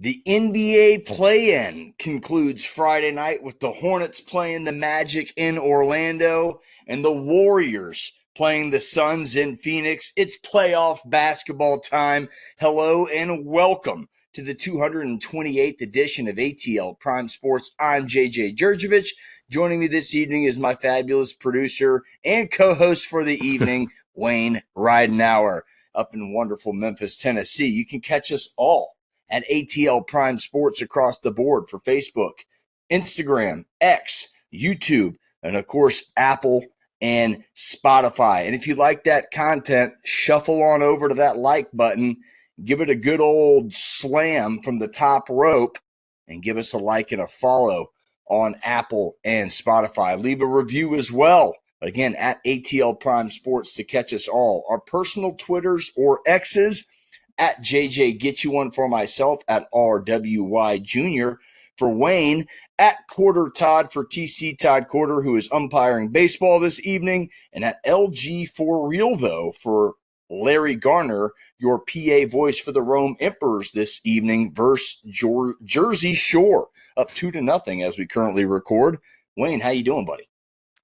The NBA play-in concludes Friday night with the Hornets playing the Magic in Orlando and the Warriors playing the Suns in Phoenix. It's playoff basketball time. Hello and welcome to the 228th edition of ATL Prime Sports. I'm JJ Jurjevich. Joining me this evening is my fabulous producer and co-host for the evening, Wayne Ridenauer, up in wonderful Memphis, Tennessee. You can catch us all at ATL Prime Sports across the board for Facebook, Instagram, X, YouTube, and of course, Apple and Spotify. And if you like that content, shuffle on over to that like button, give it a good old slam from the top rope, and give us a like and a follow on Apple and Spotify. Leave a review as well. Again, at ATL Prime Sports to catch us all. Our personal Twitters or X's, at JJ Get You One for myself, at RWY Jr. for Wayne, at Quarter Todd for TC Todd Quarter, who is umpiring baseball this evening, and at LG for Real, though, for Larry Garner, your PA voice for the Rome Emperors this evening versus Jersey Shore, up 2-0 as we currently record. Wayne, how you doing, buddy?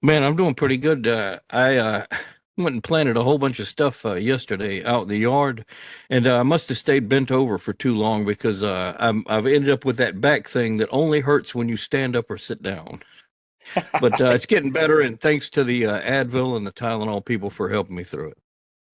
Man, I'm doing pretty good. I went and planted a whole bunch of stuff yesterday out in the yard, and I must have stayed bent over for too long because I've ended up with that back thing that only hurts when you stand up or sit down. But it's getting better, and thanks to the Advil and the Tylenol people for helping me through it.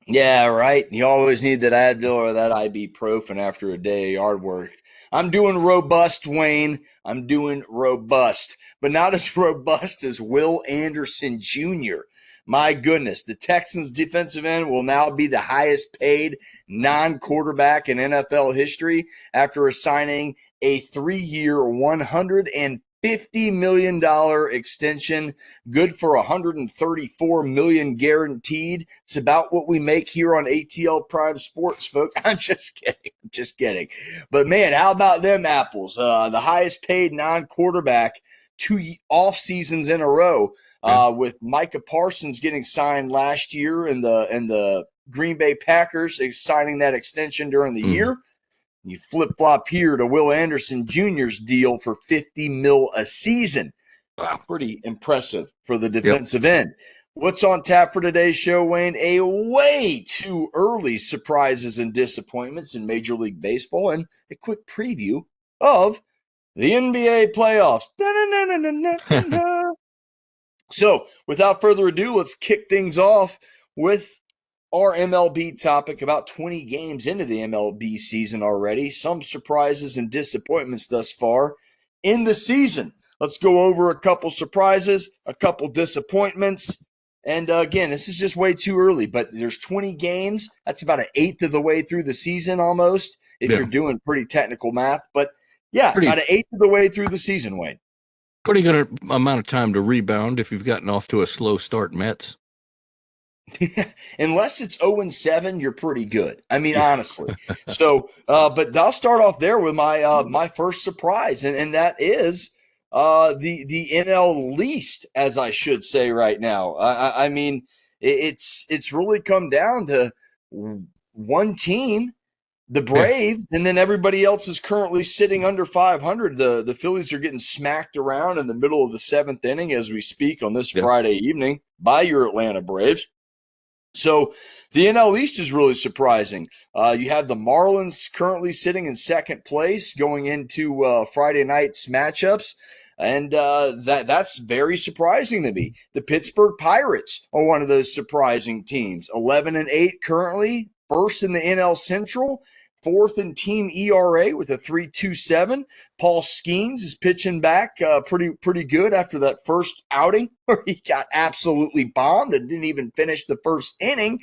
Yeah, right. You always need that Advil or that ibuprofen after a day of yard work. I'm doing robust, Wayne. I'm doing robust, but not as robust as Will Anderson Jr. My goodness, the Texans defensive end will now be the highest paid non-quarterback in NFL history after assigning a 3-year, $150 million extension, good for $134 million guaranteed. It's about what we make here on ATL Prime Sports, folks. I'm just kidding. I'm just kidding. But man, how about them apples? The highest paid non-quarterback 2 off seasons in a row, with Micah Parsons getting signed last year and the Green Bay Packers signing that extension during the year. You flip-flop here to Will Anderson Jr.'s deal for $50 million a season. Wow. Pretty impressive for the defensive end. What's on tap for today's show, Wayne? A way too early surprises and disappointments in Major League Baseball, and a quick preview of the NBA playoffs. So, without further ado, let's kick things off with our MLB topic. About 20 games into the MLB season already. Some surprises and disappointments thus far in the season. Let's go over a couple surprises, a couple disappointments. And again, this is just way too early, but there's 20 games. That's about an eighth of the way through the season almost, if you're doing pretty technical math. But yeah, about an eighth of the way through the season, Wayne. Pretty good amount of time to rebound if you've gotten off to a slow start, Mets. Unless it's 0-7, you're pretty good. I mean, honestly. So, but I'll start off there with my first surprise, and that is the NL least, as I should say right now. I mean, it's really come down to one team, the Braves, and then everybody else is currently sitting under 500. The Phillies are getting smacked around in the middle of the seventh inning as we speak on this Friday evening by your Atlanta Braves. So the NL East is really surprising. You have the Marlins currently sitting in second place going into Friday night's matchups, and that's very surprising to me. The Pittsburgh Pirates are one of those surprising teams, 11-8 currently, first in the NL Central, fourth in team ERA with a 3.27. Paul Skeens is pitching back pretty good after that first outing where he got absolutely bombed and didn't even finish the first inning.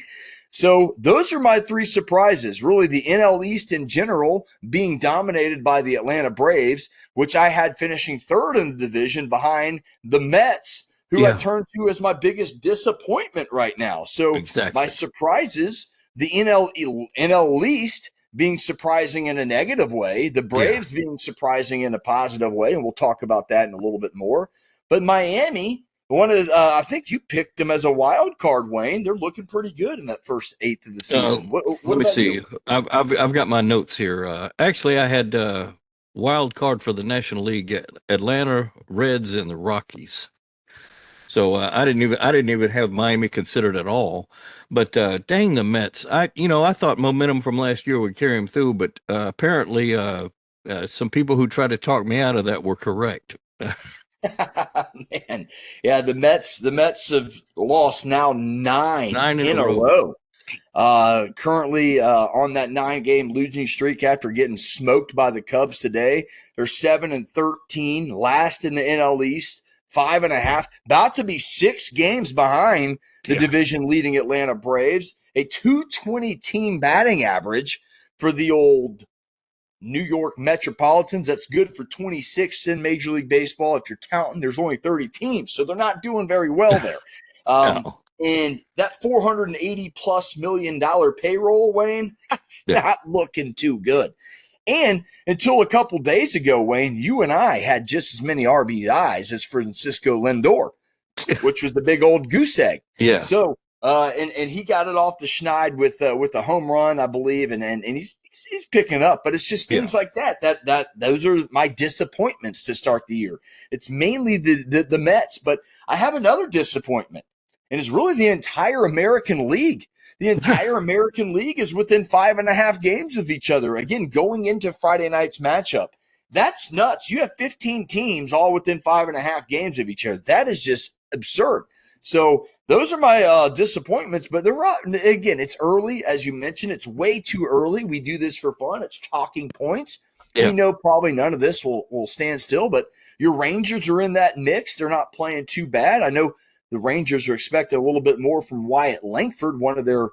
So those are my three surprises. Really, the NL East in general being dominated by the Atlanta Braves, which I had finishing third in the division behind the Mets, who I turn to as my biggest disappointment right now. So my surprises, the NL East being surprising in a negative way, the Braves being surprising in a positive way, and we'll talk about that in a little bit more. But Miami, I think you picked them as a wild card, Wayne. They're looking pretty good in that first eighth of the season. Let me see. I've got my notes here. Actually, I had wild card for the National League, Atlanta Reds and the Rockies. So I didn't even have Miami considered at all. But dang the Mets! I thought momentum from last year would carry them through, but apparently some people who tried to talk me out of that were correct. Man, yeah, the Mets have lost now 9 9 in a in a row. row. Currently on that 9-game losing streak after getting smoked by the Cubs today. They're 7-13, last in the NL East, 5.5, about to be 6 games behind the Yeah. division leading Atlanta Braves. A 220 team batting average for the old New York Metropolitans. That's good for 26 in Major League Baseball. If you're counting, there's only 30 teams, so they're not doing very well there. Oh, And that $480+ million payroll, Wayne, that's yeah. not looking too good. And until a couple days ago, Wayne, you and I had just as many RBIs as Francisco Lindor, which was the big old goose egg. Yeah. So, and he got it off the schneid with a home run, I believe, and he's picking up. But it's just things like that those are my disappointments to start the year. It's mainly the Mets, but I have another disappointment, and it's really the entire American League. The entire American League is within 5.5 games of each other. Again, going into Friday night's matchup. That's nuts. You have 15 teams all within 5.5 games of each other. That is just absurd. So those are my disappointments, but again, it's early. As you mentioned, it's way too early. We do this for fun. It's talking points. Yeah. We know probably none of this will stand still, but your Rangers are in that mix. They're not playing too bad. I know the Rangers are expecting a little bit more from Wyatt Langford, one of their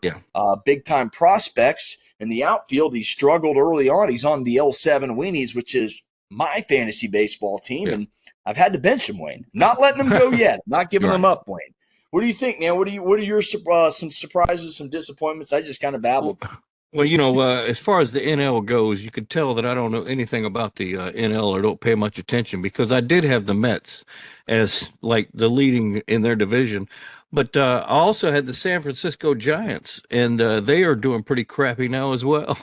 big-time prospects. In the outfield, he struggled early on. He's on the L7 Weenies, which is my fantasy baseball team, and I've had to bench him, Wayne. Not letting him go yet. Not giving him up, Wayne. What do you think, man? What are your some surprises, some disappointments? I just kind of babbled. Well, as far as the NL goes, you could tell that I don't know anything about the NL or don't pay much attention because I did have the Mets as like the leading in their division. But I also had the San Francisco Giants, and they are doing pretty crappy now as well.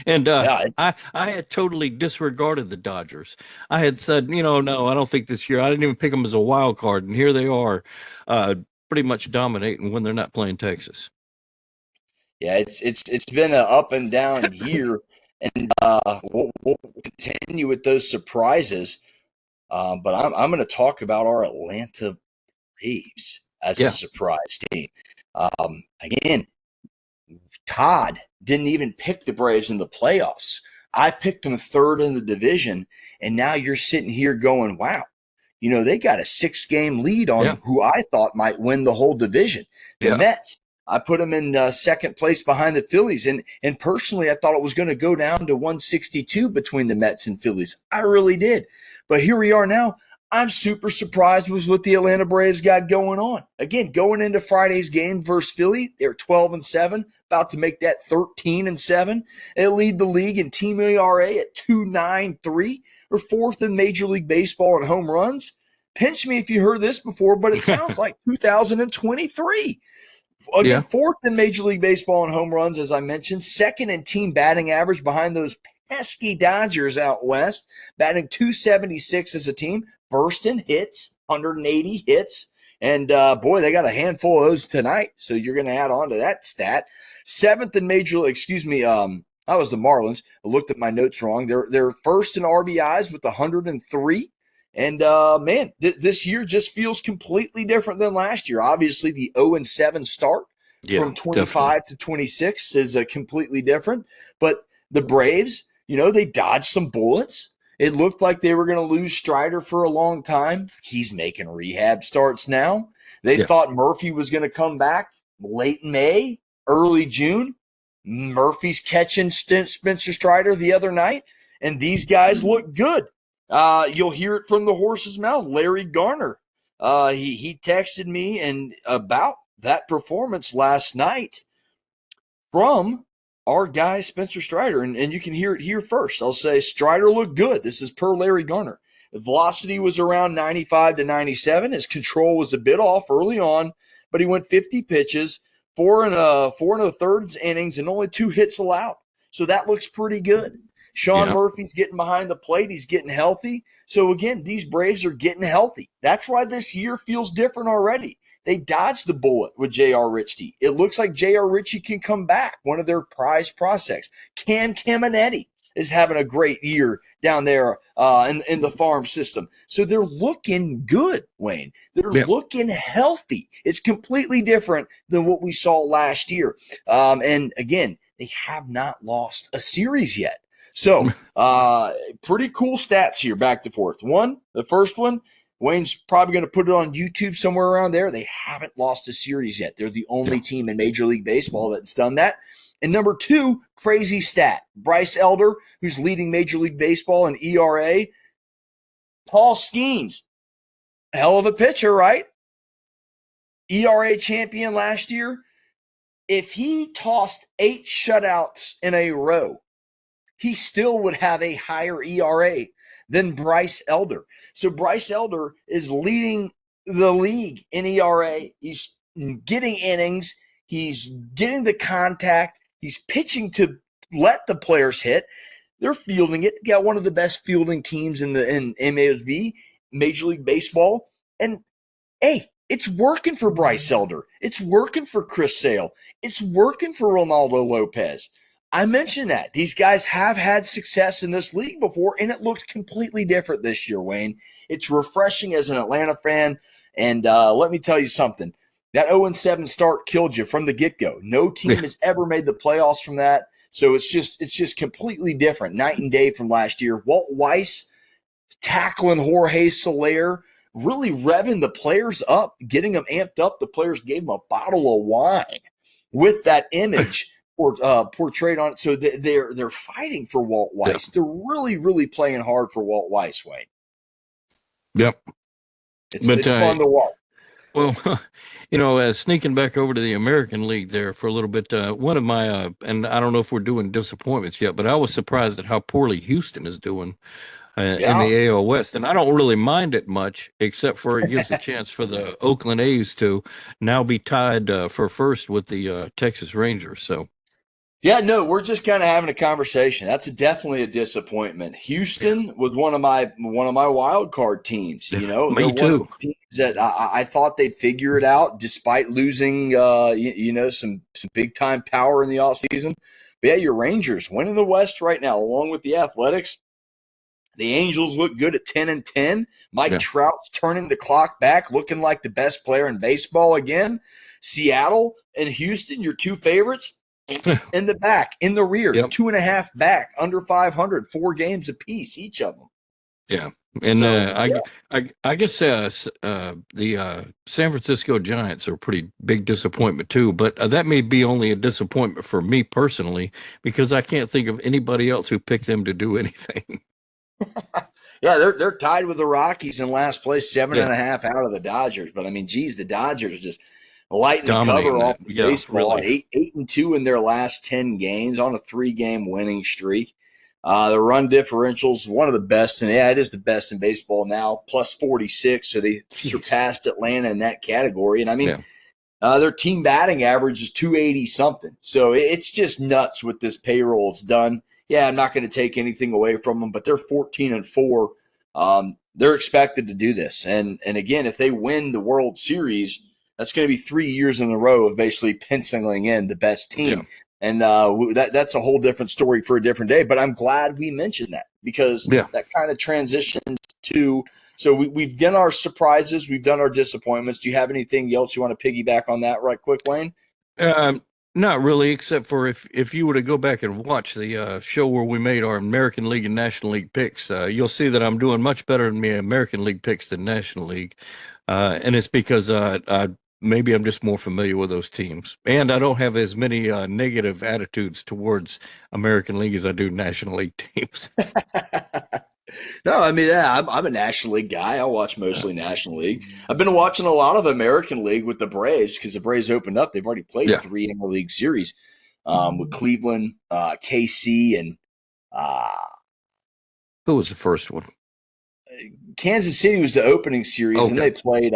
And I had totally disregarded the Dodgers. I had said, no, I don't think this year. I didn't even pick them as a wild card, and here they are, pretty much dominating when they're not playing Texas. Yeah, it's been an up and down year, and we'll continue with those surprises. But I'm going to talk about our Atlanta Braves as a surprise team. Again, Todd didn't even pick the Braves in the playoffs. I picked them third in the division, and now you're sitting here going, wow, they got a 6-game lead on who I thought might win the whole division. The Mets. I put them in second place behind the Phillies, and personally, I thought it was going to go down to 162 between the Mets and Phillies. I really did. But here we are now. I'm super surprised with what the Atlanta Braves got going on. Again, going into Friday's game versus Philly, they're 12-7, about to make that 13-7. They lead the league in team ERA at 2.93, or fourth in Major League Baseball in home runs. Pinch me if you heard this before, but it sounds like 2023. Again, fourth in Major League Baseball in home runs, as I mentioned. Second in team batting average behind those pesky Dodgers out west, batting 276 as a team. First in hits, 180 hits. And, boy, they got a handful of those tonight, so you're going to add on to that stat. Seventh in Major League, that was the Marlins. I looked at my notes wrong. They're first in RBIs with 103. And, man, this year just feels completely different than last year. Obviously, the 0-7 start from 25 to 26 is completely different. But the Braves, they dodged some bullets. It looked like they were going to lose Strider for a long time. He's making rehab starts now. They thought Murphy was going to come back late May, early June. Murphy's catching Spencer Strider the other night, and these guys look good. You'll hear it from the horse's mouth. Larry Garner, he texted me and about that performance last night from our guy Spencer Strider, and you can hear it here first. I'll say Strider looked good. This is per Larry Garner. The velocity was around 95 to 97. His control was a bit off early on, but he went 50 pitches, 4 and a third innings, and only 2 hits allowed. So that looks pretty good. Sean Yeah. Murphy's getting behind the plate. He's getting healthy. So, again, these Braves are getting healthy. That's why this year feels different already. They dodged the bullet with J.R. Ritchie. It looks like J.R. Ritchie can come back, one of their prized prospects. Cam Caminetti is having a great year down there in the farm system. So they're looking good, Wayne. They're Yeah. looking healthy. It's completely different than what we saw last year. And again, they have not lost a series yet. So pretty cool stats here back and forth. The first one, Wayne's probably going to put it on YouTube somewhere around there. They haven't lost a series yet. They're the only team in Major League Baseball that's done that. And number two, crazy stat. Bryce Elder, who's leading Major League Baseball in ERA. Paul Skeens, hell of a pitcher, right? ERA champion last year. If he tossed 8 shutouts in a row, he still would have a higher ERA than Bryce Elder. So Bryce Elder is leading the league in ERA. He's getting innings. He's getting the contact. He's pitching to let the players hit. They're fielding it. Got one of the best fielding teams in MLB, Major League Baseball. And, hey, it's working for Bryce Elder. It's working for Chris Sale. It's working for Ronaldo Lopez. I mentioned that. These guys have had success in this league before, and it looks completely different this year, Wayne. It's refreshing as an Atlanta fan, and let me tell you something. That 0-7 start killed you from the get-go. No team has ever made the playoffs from that, so it's just completely different, night and day from last year. Walt Weiss tackling Jorge Soler, really revving the players up, getting them amped up. The players gave them a bottle of wine with that image portrayed on it. So they're fighting for Walt Weiss. They're really, really playing hard for Walt Weiss, Wayne. Yep. It's fun to watch. Well, sneaking back over to the American League there for a little bit, one of my, and I don't know if we're doing disappointments yet, but I was surprised at how poorly Houston is doing in the AL West. And I don't really mind it much, except for it gives a chance for the Oakland A's to now be tied for first with the Texas Rangers. So. Yeah, no, we're just kind of having a conversation. That's definitely a disappointment. Houston was one of my wild card teams. Me they're too. One of the teams that I thought they'd figure it out, despite losing, some big time power in the offseason. But yeah, your Rangers winning the West right now, along with the Athletics. The Angels look good at 10-10. Mike Trout's turning the clock back, looking like the best player in baseball again. Seattle and Houston, your two favorites. In the back, in the rear, 2.5 back, under 500, 4 games apiece, each of them. Yeah. And I guess the San Francisco Giants are a pretty big disappointment too, but that may be only a disappointment for me personally, because I can't think of anybody else who picked them to do anything. Yeah, they're tied with the Rockies in last place, 7.5 out of the Dodgers. But I mean, geez, the Dodgers just lighting the cover off the baseball. Really. 8-2 in their last 10 games on a 3-game winning streak. The run differential's one of the best, and it is the best in baseball now, plus 46. So they surpassed Atlanta in that category. And I mean, their team batting average is 280 something. So it's just nuts what this payroll has done. Yeah, I'm not going to take anything away from them, but they're 14-4. They're expected to do this, and again, if they win the World Series, that's going to be 3 years in a row of basically penciling in the best team. And that's a whole different story for a different day. But I'm glad we mentioned that, because that kind of transitions to – so we've done our surprises. We've done our disappointments. Do you have anything else you want to piggyback on that right quick, Lane? Not really, except for if you were to go back and watch the show where we made our American League and National League picks, you'll see that I'm doing much better in the American League picks than National League. And it's because maybe I'm just more familiar with those teams. And I don't have as many negative attitudes towards American League as I do National League teams. No, I mean, I'm a National League guy. I watch mostly National League. I've been watching a lot of American League with the Braves, because the Braves opened up. They've already played 3 interleague series with Cleveland, KC, and who was the first one? Kansas City was the opening series, and they played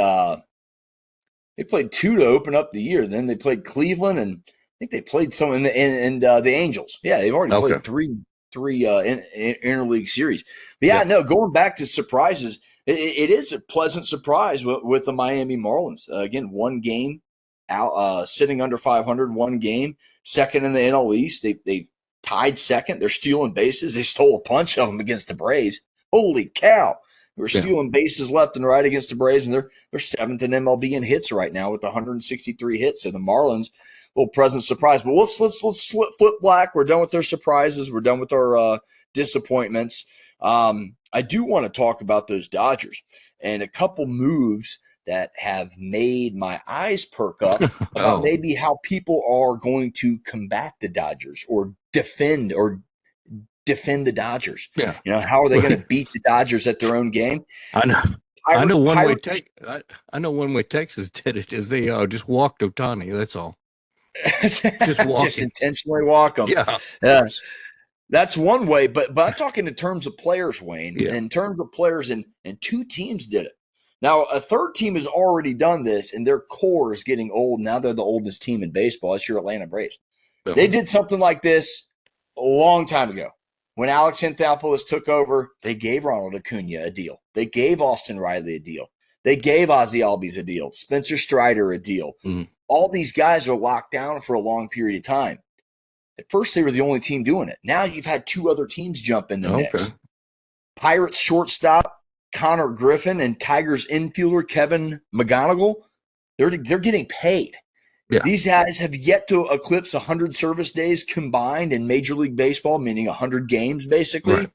2 to open up the year. Then they played Cleveland, and I think they played some and the Angels. Yeah, they've already played three three interleague series. But yeah, no, going back to surprises, it is a pleasant surprise with the Miami Marlins. Again, one game out, sitting under 500, one game, second in the NL East. They tied second. They're stealing bases. They stole a bunch of them against the Braves. Holy cow! We're stealing bases left and right against the Braves, and they're seventh in MLB in hits right now with 163 hits. So the Marlins, little pleasant surprise. But let's flip black. We're done with our surprises. We're done with our disappointments. I do want to talk about those Dodgers and a couple moves that have made my eyes perk up about maybe how people are going to combat the Dodgers or defend the Dodgers. Yeah. How are they going to beat the Dodgers at their own game? I know. I know one way Texas did it is they just walked Ohtani. That's all. Just intentionally walk them. Yeah. That's one way, but I'm talking in terms of players, Wayne. Yeah. In terms of players, and two teams did it. Now, a third team has already done this, and their core is getting old. Now they're the oldest team in baseball. It's your Atlanta Braves. They did something like this a long time ago. When Alex Anthopoulos took over, they gave Ronald Acuna a deal. They gave Austin Riley a deal. They gave Ozzie Albies a deal. Spencer Strider a deal. Mm-hmm. All these guys are locked down for a long period of time. At first, they were the only team doing it. Now you've had two other teams jump in the mix. Pirates shortstop Connor Griffin and Tigers infielder Kevin McGonigal, they're getting paid. Yeah. These guys have yet to eclipse 100 service days combined in Major League Baseball, meaning 100 games basically. Right.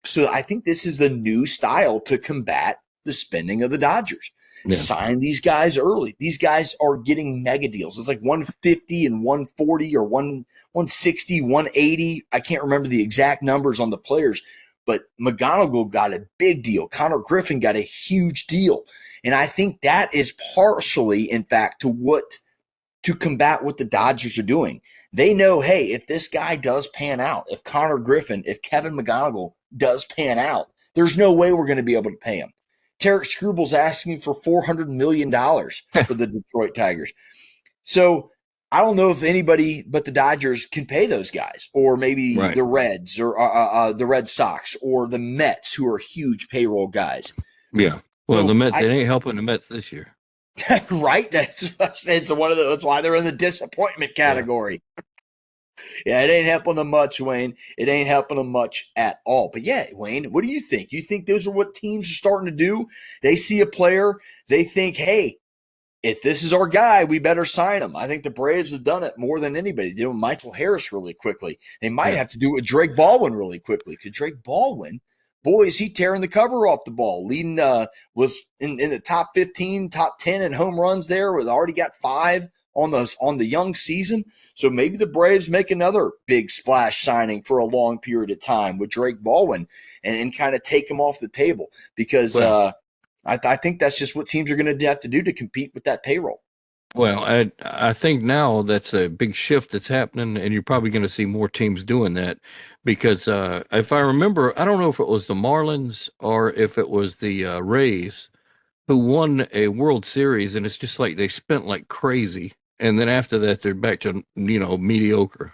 So I think this is the new style to combat the spending of the Dodgers. Yeah. Sign these guys early. These guys are getting mega deals. It's like 150 and 140 or 160, 180. I can't remember the exact numbers on the players, but McGonigal got a big deal. Connor Griffin got a huge deal. And I think that is partially, in fact, to combat what the Dodgers are doing. They know, hey, if this guy does pan out, if Connor Griffin, if Kevin McGonigal does pan out, there's no way we're going to be able to pay him. Tarek Strubal's asking for $400 million for the Detroit Tigers. So I don't know if anybody but the Dodgers can pay those guys, or maybe the Reds or the Red Sox or the Mets, who are huge payroll guys. Yeah. Well, the Mets, it ain't helping the Mets this year. Right? That's one of the, that's why they're in the disappointment category. Yeah, it ain't helping them much, Wayne. It ain't helping them much at all. But yeah, Wayne, what do you think? You think those are what teams are starting to do? They see a player, they think, hey, if this is our guy, we better sign him. I think the Braves have done it more than anybody. They did it with Michael Harris really quickly. They might have to do it with Drake Baldwin really quickly, because Drake Baldwin, boy, is he tearing the cover off the ball. Leading was in the top 15, top 10 in home runs there. With already got 5 on the young season. So maybe the Braves make another big splash signing for a long period of time with Drake Baldwin and kind of take him off the table, because I think that's just what teams are going to have to do to compete with that payroll. Well, I think now that's a big shift that's happening, and you're probably going to see more teams doing that, because if I remember, I don't know if it was the Marlins or if it was the Rays who won a World Series, and it's just like they spent like crazy, and then after that they're back to mediocre.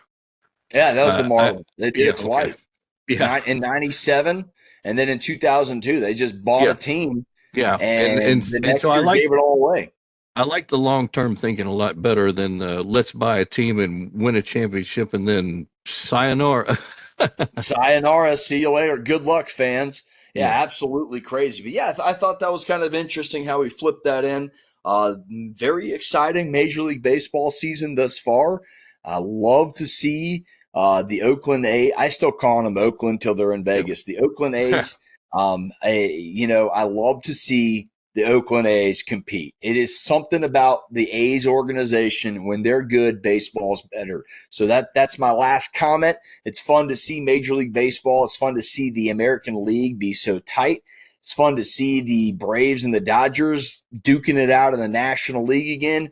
Yeah, that was the Marlins. They did it twice. Okay. Yeah, in '97, and then in 2002 they just bought a team. Yeah, and the next so year gave it all away. I like the long-term thinking a lot better than let's buy a team and win a championship and then sayonara. Sayonara, see you later. Good luck, fans. Yeah, absolutely crazy. But yeah, I thought that was kind of interesting how we flipped that in. Very exciting Major League Baseball season thus far. I love to see the Oakland A's. I still call them Oakland till they're in Vegas. The Oakland A's. I love to see the Oakland A's compete. It is something about the A's organization. When they're good, baseball's better. So that's my last comment. It's fun to see Major League Baseball. It's fun to see the American League be so tight. It's fun to see the Braves and the Dodgers duking it out in the National League again.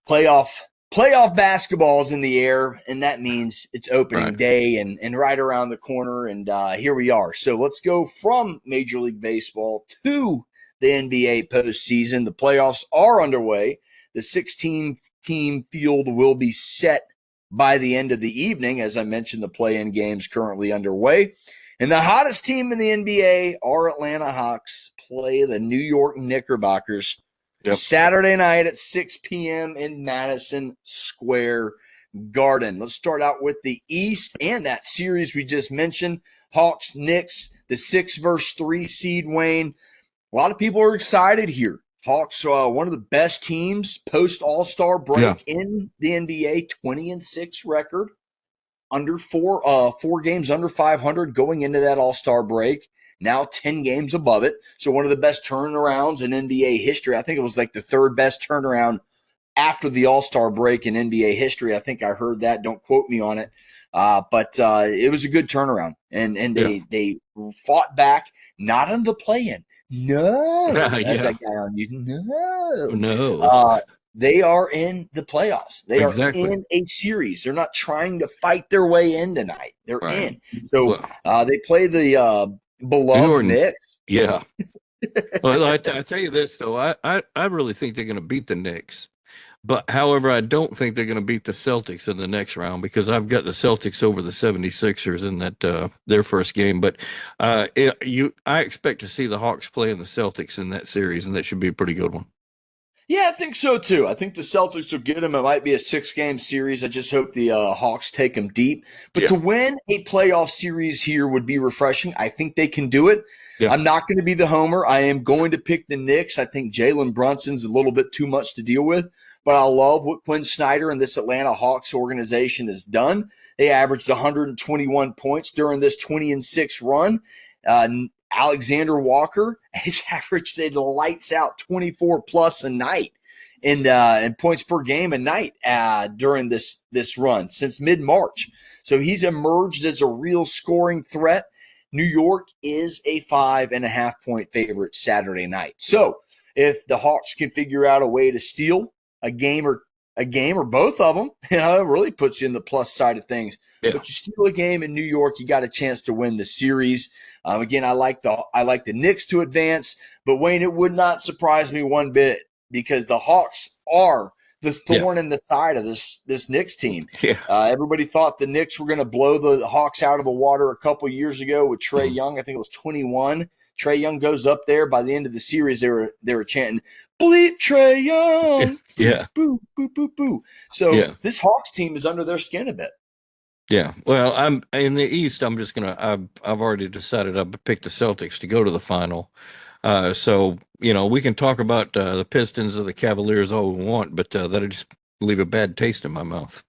Playoff basketball is in the air, and that means it's opening day and right around the corner, and here we are. So let's go from Major League Baseball to the NBA postseason. The playoffs are underway. The 16-team field will be set by the end of the evening. As I mentioned, the play-in games currently underway. And the hottest team in the NBA, our Atlanta Hawks, play the New York Knickerbockers Saturday night at 6 p.m. in Madison Square Garden. Let's start out with the East and that series we just mentioned, Hawks, Knicks, the 6 versus 3 seed, Wayne. A lot of people are excited here. Hawks are one of the best teams post All-Star break in the NBA, 20-6 record, under four games under 500 going into that All-Star break. Now 10 games above it. So one of the best turnarounds in NBA history. I think it was like the third best turnaround after the All-Star break in NBA history. I think I heard that. Don't quote me on it. But it was a good turnaround. And they fought back, not in the play-in. No. That's that guy on you. No. They are in the playoffs. They are in a series. They're not trying to fight their way in tonight. They're in. So they play the beloved Knicks. Yeah. Well, I tell you this, though. I really think they're going to beat the Knicks. But, however, I don't think they're going to beat the Celtics in the next round because I've got the Celtics over the 76ers in that their first game. But I expect to see the Hawks playing the Celtics in that series, and that should be a pretty good one. Yeah, I think so, too. I think the Celtics will get them. It might be a 6-game series. I just hope the Hawks take them deep. But to win a playoff series here would be refreshing. I think they can do it. Yeah. I'm not going to be the homer. I am going to pick the Knicks. I think Jalen Brunson's a little bit too much to deal with. But I love what Quinn Snyder and this Atlanta Hawks organization has done. They averaged 121 points during this 20-6 run. Alexander Walker has averaged the lights out 24 plus a night in points per game a night during this run since mid-March. So he's emerged as a real scoring threat. New York is a 5.5-point favorite Saturday night. So if the Hawks can figure out a way to steal a game or both of them, it really puts you in the plus side of things. Yeah. But you steal a game in New York, you got a chance to win the series. Again, I like the Knicks to advance, but Wayne, it would not surprise me one bit because the Hawks are the thorn in the side of this Knicks team. Yeah. Everybody thought the Knicks were going to blow the Hawks out of the water a couple years ago with Trae Young. I think it was 21. Trae Young goes up there. By the end of the series, they were chanting, "Bleep Trae Young!" Yeah. Boo, boo, boo, boo. So this Hawks team is under their skin a bit. Yeah. Well, I'm in the East. I'm just I've already decided I've picked the Celtics to go to the final. So we can talk about the Pistons or the Cavaliers all we want, but that'll just leave a bad taste in my mouth.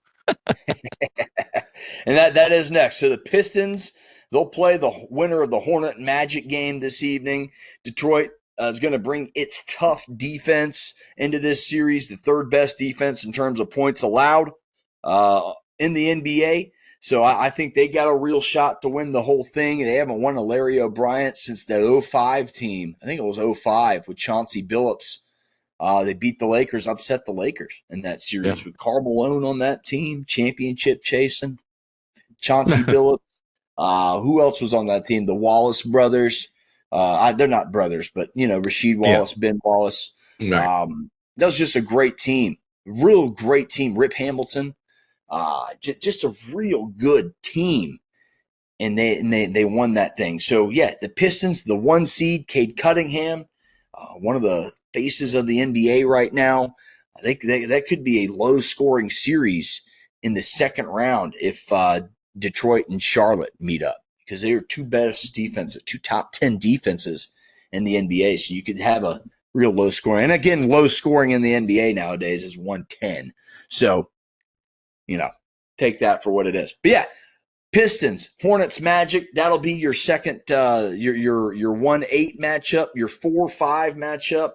And that is next. So the Pistons. They'll play the winner of the Hornet Magic game this evening. Detroit is going to bring its tough defense into this series, the third best defense in terms of points allowed in the NBA. So I think they got a real shot to win the whole thing. They haven't won a Larry O'Brien since the 05 team. I think it was 05 with Chauncey Billups. They beat the Lakers, upset the Lakers in that series with Karl Malone on that team, championship chasing. Chauncey Billups. Who else was on that team? The Wallace brothers. They're not brothers, but, Rasheed Wallace, Ben Wallace. Right. That was just a great team. Real great team. Rip Hamilton. Just a real good team. And they won that thing. So, the Pistons, the 1 seed, Cade Cunningham, one of the faces of the NBA right now. I think that could be a low-scoring series in the second round if Detroit and Charlotte meet up because they are two best defenses, two top 10 defenses in the NBA. So you could have a real low scoring. And again, low scoring in the NBA nowadays is 110. So, take that for what it is. But Pistons, Hornets, Magic. That'll be your second, your 1-8 matchup, your 4-5 matchup.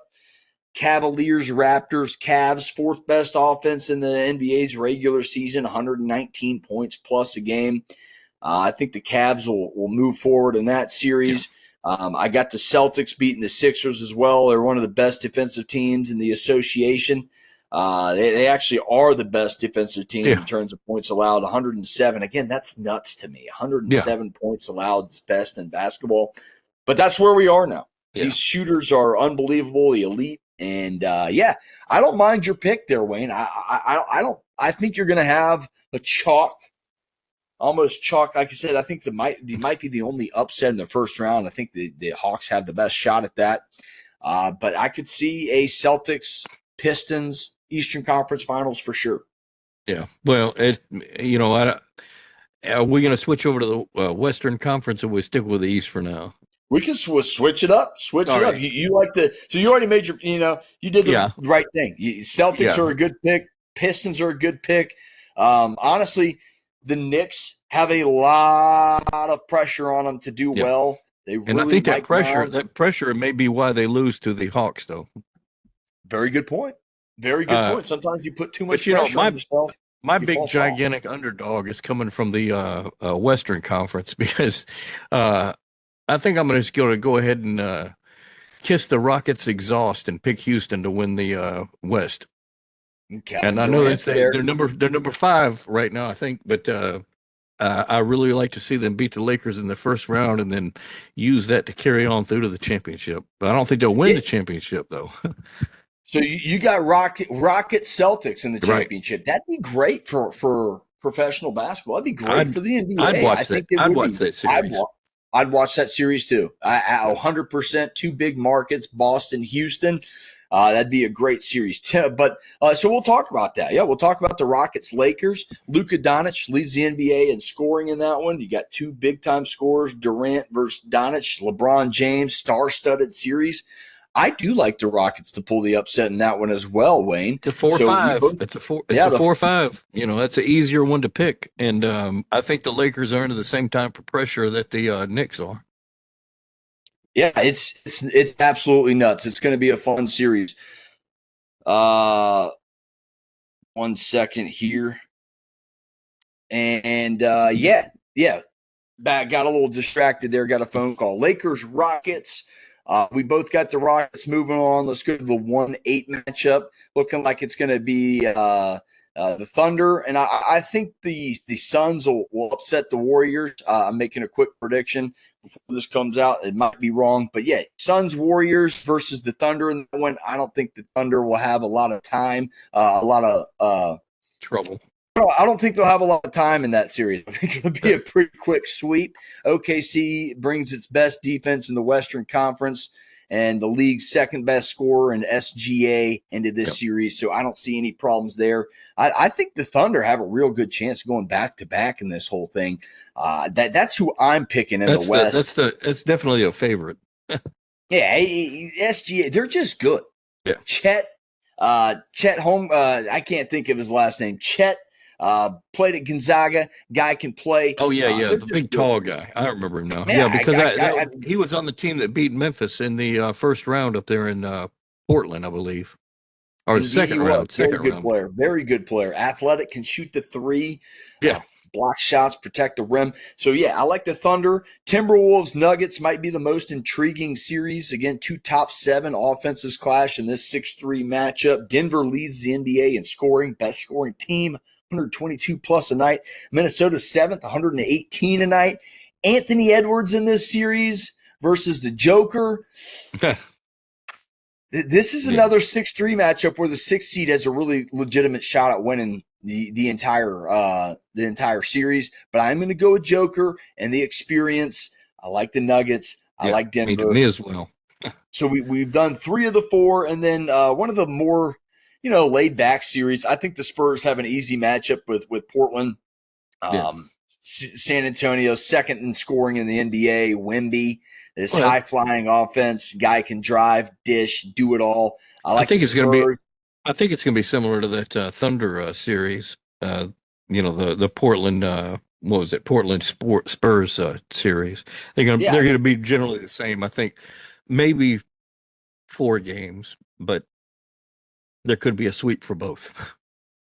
Cavaliers, Raptors, Cavs, fourth best offense in the NBA's regular season, 119 points plus a game. I think the Cavs will move forward in that series. I got the Celtics beating the Sixers as well. They're one of the best defensive teams in the association. They actually are the best defensive team in terms of points allowed, 107. Again, that's nuts to me. 107 points allowed is best in basketball. But that's where we are now. These shooters are unbelievable, elite And yeah, I don't mind your pick there, Wayne. I don't. I think you're going to have a chalk, almost chalk. Like I said, I think might be the only upset in the first round. I think the Hawks have the best shot at that. But I could see a Celtics Pistons Eastern Conference Finals for sure. Yeah. Well, are we going to switch over to the Western Conference, or we stick with the East for now? We can switch it up. Switch All it up. right. You like so you already made your, you did the right thing. Celtics Yeah. are a good pick. Pistons are a good pick. Honestly, the Knicks have a lot of pressure on them to do well. They really And I think that pressure may be why they lose to the Hawks, though. Very good point. Very good point. Sometimes you put too much pressure on yourself. My big gigantic underdog is coming from the Western Conference because I think I'm just going to go ahead and kiss the Rockets' exhaust and pick Houston to win the West. Okay. And I know they're number 5 right now, I think, but I really like to see them beat the Lakers in the first round and then use that to carry on through to the championship. But I don't think they'll win the championship, though. So you got Rocket Celtics in the championship. Right. That'd be great for professional basketball. That'd be great for the NBA. I'd watch that. I'd watch that series. I'd watch that series too. 100%. 2 big markets, Boston, Houston. That'd be a great series. But so we'll talk about that. Yeah, we'll talk about the Rockets, Lakers. Luka Doncic leads the NBA in scoring in that one. You got 2 big-time scorers, Durant versus Doncic, LeBron James, star-studded series. I do like the Rockets to pull the upset in that one as well, Wayne. It's a 4-5. It's a 4-5. That's an easier one to pick. And I think the Lakers are under the same type of pressure that the Knicks are. Yeah, it's absolutely nuts. It's going to be a fun series. 1 second here. And yeah. Got a little distracted there. Got a phone call. Lakers, Rockets. We both got the Rockets moving on. Let's go to the 1-8 matchup. Looking like it's going to be the Thunder. And I think the Suns will upset the Warriors. I'm making a quick prediction before this comes out. It might be wrong. But, yeah, Suns, Warriors versus the Thunder in that one. I don't think the Thunder will have a lot of time, a lot of trouble. I don't think they'll have a lot of time in that series. I think it'll be a pretty quick sweep. OKC brings its best defense in the Western Conference and the league's second best scorer in SGA into this series, so I don't see any problems there. I think the Thunder have a real good chance of going back-to-back in this whole thing. That's who I'm picking in the West. That's definitely a favorite. Yeah, SGA, they're just good. Yeah. Chet Home, I can't think of his last name. Chet. Played at Gonzaga. Guy can play. Oh, yeah. The big, tall guy. I remember him now. Yeah, because he was on the team that beat Memphis in the first round up there in Portland, I believe. Or the second round. Player. Very good player. Athletic, can shoot the 3. Yeah. Block shots, protect the rim. So, yeah, I like the Thunder. Timberwolves, Nuggets might be the most intriguing series. Again, 2 top 7 offenses clash in this 6-3 matchup. Denver leads the NBA in scoring. Best scoring team. 122 plus a night. Minnesota 7th, 118 a night. Anthony Edwards in this series versus the Joker. This is another 6-3 matchup where the 6th seed has a really legitimate shot at winning the entire series. But I'm going to go with Joker and the experience. I like the Nuggets. I like Denver. Me as well. So we've done 3 of the 4, and then one of the more laid back series. I think the Spurs have an easy matchup with Portland. San Antonio, second in scoring in the NBA. Wemby, this high flying offense, guy can drive, dish, do it all. I think it's going to be similar to that Thunder series. The Portland. What was it? Portland Spurs series. They're going to be generally the same. I think maybe 4 games, but there could be a sweep for both.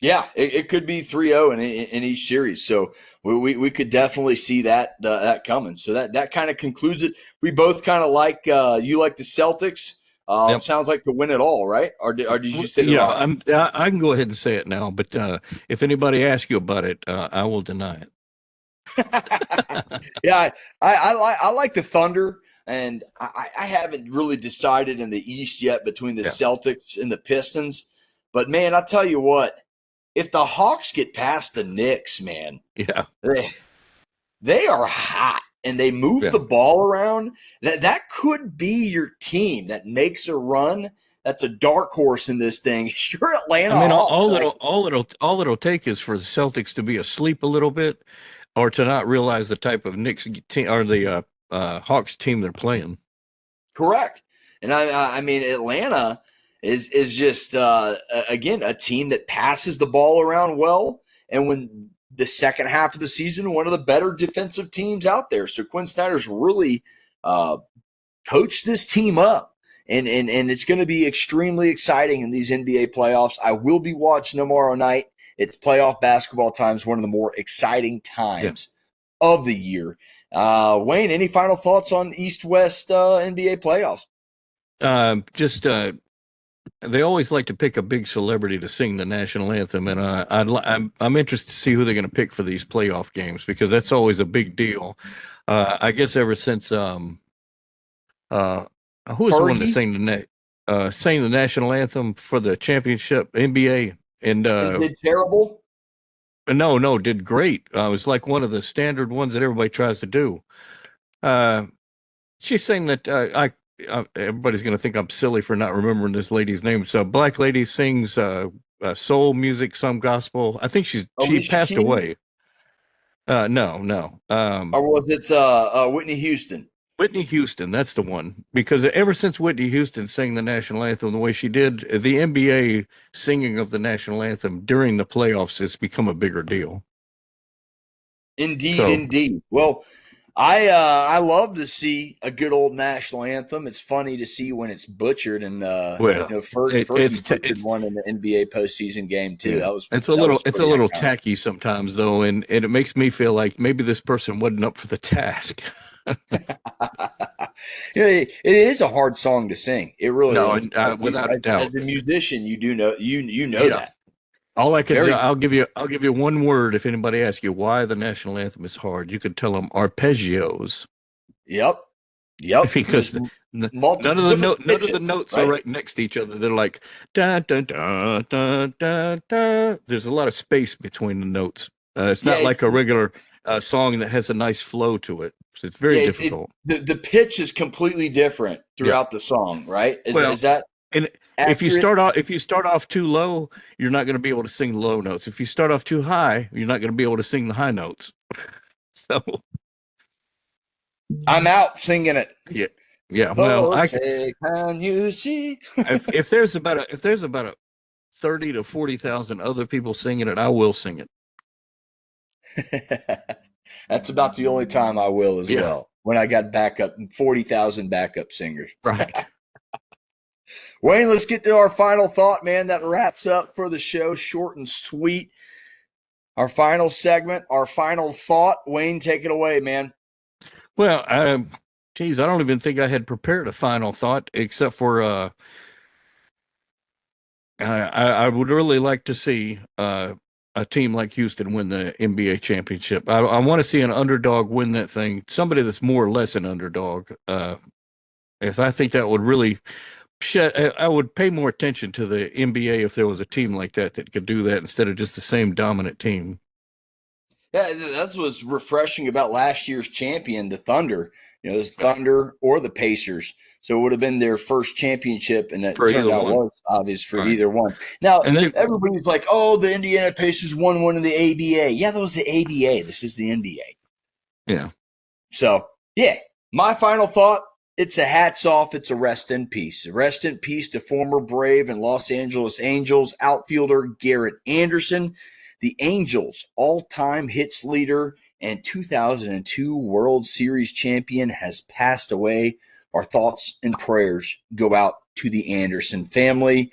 Yeah, it could be 3-0 in each series. So we could definitely see that coming. So that kind of concludes it. We both kind of like you like the Celtics. It sounds like to win it all, right? Or did you say that? I can go ahead and say it now. But if anybody asks you about it, I will deny it. Yeah, I like the Thunder. and I haven't really decided in the East yet between the Yeah. Celtics and the Pistons. But man, I tell you what, if the Hawks get past the Knicks, man, Yeah. they are hot and they move Yeah. the ball around. That could be your team that makes a run. That's a dark horse in this thing. You're I Atlanta mean, Hawks. Right? all it'll take is for the Celtics to be asleep a little bit, or to not realize the type of Knicks team or the Hawks team they're playing. Correct. And I mean, Atlanta is just again a team that passes the ball around well, and when the second half of the season, one of the better defensive teams out there. So Quinn Snyder's really coached this team up, and it's going to be extremely exciting in these NBA playoffs. I will be watching tomorrow night. It's playoff basketball time. It's one of the more exciting times of the year. Wayne, any final thoughts on East-West NBA playoffs? They always like to pick a big celebrity to sing the national anthem, and I'm interested to see who they're going to pick for these playoff games, because that's always a big deal. I guess ever since who was the one that sang the national anthem for the championship NBA and did terrible. No, did great. It was like one of the standard ones that everybody tries to do. She's saying that everybody's going to think I'm silly for not remembering this lady's name. So, black lady sings soul music, some gospel. I think she passed away. No. Or was it Whitney Houston? Whitney Houston, that's the one. Because ever since Whitney Houston sang the national anthem the way she did, the NBA singing of the national anthem during the playoffs has become a bigger deal. Indeed. Well, I love to see a good old national anthem. It's funny to see when it's butchered, and Fergie butchered one in the NBA postseason game too. Yeah. It's a little tacky sometimes though, and it makes me feel like maybe this person wasn't up for the task. It is a hard song to sing. It really is. Without a doubt. As a musician, you do know that. All I can I'll give you one word if anybody asks you why the national anthem is hard. You could tell them arpeggios. Yep. Because none of the notes are right next to each other. They're like da da da da da da. There's a lot of space between the notes. It's not like a regular song that has a nice flow to it. So it's very difficult. The pitch is completely different throughout the song, right? Is that and accurate? If you start off too low, you're not going to be able to sing the low notes. If you start off too high, you're not going to be able to sing the high notes. So I'm out singing it. Yeah. Well, can you see? if there's about a 30 to 40,000 other people singing it, I will sing it. That's about the only time I will as well. When I got 40,000 backup singers. Right. Wayne, let's get to our final thought, man. That wraps up for the show. Short and sweet. Our final segment, our final thought. Wayne, take it away, man. Well, I don't even think I had prepared a final thought, except for I would really like to see a team like Houston win the NBA championship. I want to see an underdog win that thing. Somebody that's more or less an underdog. As I think that would really I would pay more attention to the NBA if there was a team like that could do that instead of just the same dominant team. Yeah, that's what's refreshing about last year's champion, the Thunder. It was Thunder or the Pacers. So it would have been their first championship, and it turned out was obvious for either one. Now, everybody's like, oh, the Indiana Pacers won one of the ABA. Yeah, that was the ABA. This is the NBA. Yeah. So, my final thought, it's a hats off. It's a rest in peace. Rest in peace to former Brave and Los Angeles Angels outfielder Garrett Anderson, the Angels' all-time hits leader and 2002 World Series champion has passed away. Our thoughts and prayers go out to the Anderson family.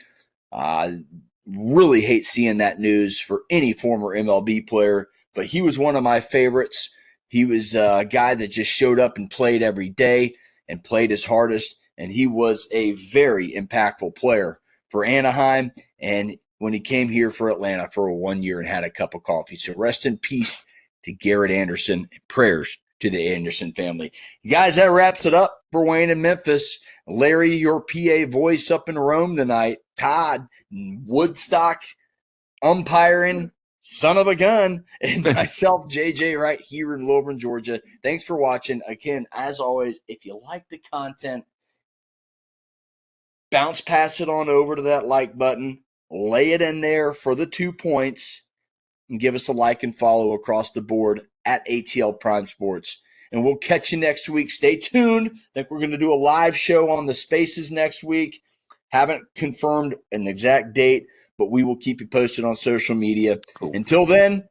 Really hate seeing that news for any former MLB player, but he was one of my favorites. He was a guy that just showed up and played every day and played his hardest, and he was a very impactful player for Anaheim, and when he came here for Atlanta for 1 year and had a cup of coffee. So rest in peace to Garrett Anderson, and prayers to to the Anderson family. Guys, that wraps it up for Wayne in Memphis. Larry, your PA voice up in Rome tonight. Todd, Woodstock, umpiring, son of a gun, and myself, JJ, right here in Lilburn, Georgia. Thanks for watching. Again, as always, if you like the content, bounce past it on over to that like button, lay it in there for the 2 points, and give us a like and follow across the board at ATL Prime Sports. And we'll catch you next week. Stay tuned. I think we're going to do a live show on the Spaces next week. Haven't confirmed an exact date, but we will keep you posted on social media. Cool. Until then,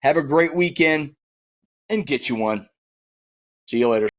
have a great weekend and get you one. See you later.